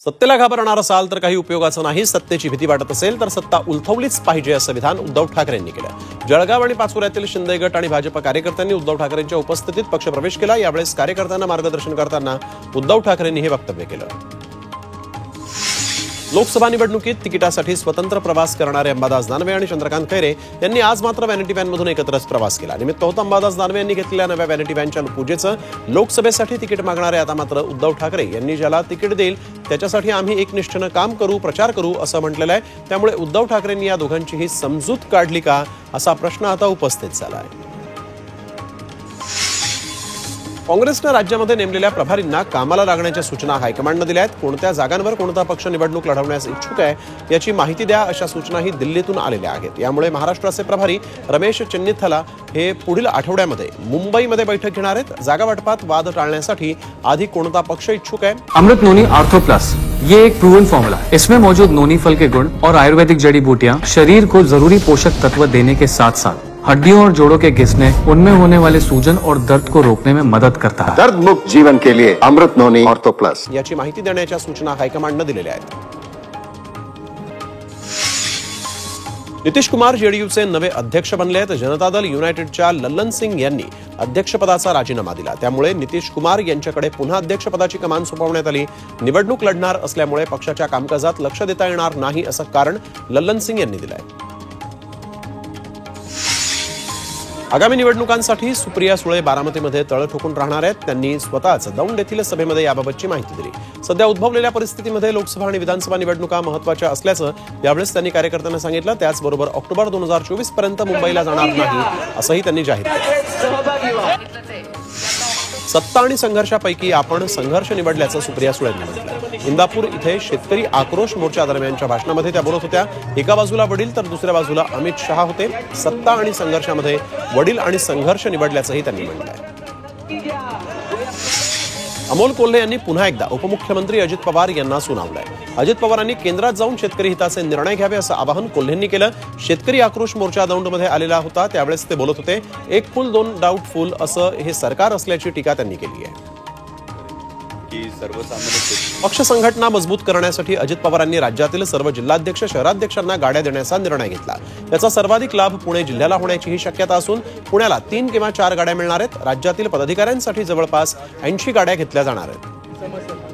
सत्तेला घाबरणार असाल तर काही उपयोगाचं नाही. सत्तेची भीती वाटत असेल तर सत्ता उलथवलीच पाहिजे असं विधान उद्धव ठाकरेंनी केलं. जळगाव आणि पाचोऱ्यातील शिंदे गट आणि भाजप कार्यकर्त्यांनी उद्धव ठाकरेंच्या उपस्थितीत पक्षप्रवेश केला. यावेळेस कार्यकर्त्यांना मार्गदर्शन करताना उद्धव ठाकरेंनी हे वक्तव्य केलं. लोकसभा निवडणुकीत तिकिटासाठी स्वतंत्र प्रवास करणारे अंबादास दानवे आणि चंद्रकांत खैरे यांनी आज मात्र व्हॅनिटी व्हॅनमधून एकत्रच प्रवास केला. निमित्त होतं अंबादास दानवे यांनी घेतलेल्या नव्या व्हॅनिटी व्हॅनच्या पूजेचं. लोकसभेसाठी तिकीट मागणारे आता मात्र उद्धव ठाकरे यांनी ज्याला तिकीट देईल त्याच्यासाठी आम्ही एकनिष्ठेनं काम करू, प्रचार करू असं म्हटलेलं आहे. त्यामुळे उद्धव ठाकरेंनी या दोघांचीही समजूत काढली का असा प्रश्न आता उपस्थित झाला आहे. काँग्रेसनं राज्यामध्ये नेमलेल्या प्रभारींना कामाला लागण्याच्या सूचना हायकमांडनं दिल्या आहेत. कोणत्या जागांवर कोणता पक्ष निवडणूक लढवण्यास इच्छुक आहे याची माहिती द्या अशा सूचनाही दिल्लीतून आलेल्या आहेत. यामुळे महाराष्ट्राचे प्रभारी रमेश चेन्निथला हे पुढील आठवड्यामध्ये मुंबईमध्ये बैठक घेणार आहेत. जागा वाटपात वाद टाळण्यासाठी आधी कोणता पक्ष इच्छुक आहे. अमृत नोनी आर्थो प्लस ये एक प्रूवन फॉर्मूला है. इसमें मौजूद नोनी फल के गुण और आयुर्वेदिक जड़ी बूटियां शरीर को जरूरी पोषक तत्व देने के साथ साथ हड्डियों और जोड़ों के घिसने, उनमें होने वाले सूजन और दर्द को रोकने में मदद करता है. दर्द मुक्त जीवन के लिए अमृत नोनी ऑर्थो प्लस याची माहिती देण्याच्या सूचना हायकमांडनं दिलेल्या आहेत. नितीश कुमार जेडीयूचे नवे अध्यक्ष बनले आहेत. जनता दल युनायटेडच्या लल्लन सिंग यांनी अध्यक्षपदाचा राजीनामा दिला. त्यामुळे नितीश कुमार यांच्याकडे पुन्हा अध्यक्षपदाची कमान सोपवण्यात आली. निवडणूक लढणार असल्यामुळे पक्षाच्या कामकाजात लक्ष देता येणार नाही असं कारण लल्लन सिंग यांनी दिलं आहे. आगामी निवडणुकांसाठी सुप्रिया सुळे बारामतीमध्ये तळ ठोकून राहणार आहेत. त्यांनी स्वतःच दौंड येथील सभेमध्ये याबाबतची माहिती दिली. सध्या उद्भवलेल्या परिस्थितीमध्ये लोकसभा आणि विधानसभा निवडणुका महत्त्वाच्या असल्याचं यावेळेस त्यांनी कार्यकर्त्यांना सांगितलं. त्याचबरोबर ऑक्टोबर 2024 पर्यंत मुंबईला जाणार नाही असंही त्यांनी जाहीर केलं. सत्ता आणि संघर्षापैकी आपण संघर्ष निवडल्याचं सुप्रिया सुळेंनी म्हटलं. इंदापूर इथे शेतकरी आक्रोश मोर्चा दरम्यानच्या भाषणामध्ये त्या बोलत होत्या. एका बाजूला वडील तर दुसऱ्या बाजूला अमित शहा होते. सत्ता आणि संघर्षामध्ये वडील आणि संघर्ष निवडल्याचंही त्यांनी म्हटलंय. अमोल कोल्हे यांनी पुन्हा एकदा उपमुख्यमंत्री अजित पवार यांना सुनावलंय. अजित पवारांनी केंद्रात जाऊन शेतकरी हिताचे निर्णय घ्यावे असं आवाहन कोल्हेंनी केलं. शेतकरी आक्रोश मोर्चा दौंडमध्ये आलेला होता त्यावेळेस ते बोलत होते. एक फुल दोन डाऊटफुल असं हे सरकार असल्याची टीका त्यांनी केली आहे. पक्ष संघटना मजबूत करण्यासाठी अजित पवारांनी राज्यातील सर्व जिल्हाध्यक्ष शहराध्यक्षांना गाड्या देण्याचा निर्णय घेतला. याचा सर्वाधिक लाभ पुणे जिल्ह्याला होण्याचीही शक्यता असून पुण्याला 3 किंवा 4 गाड्या मिळणार आहेत. राज्यातील पदाधिकाऱ्यांसाठी जवळपास 80 गाड्या घेतल्या जाणार आहेत.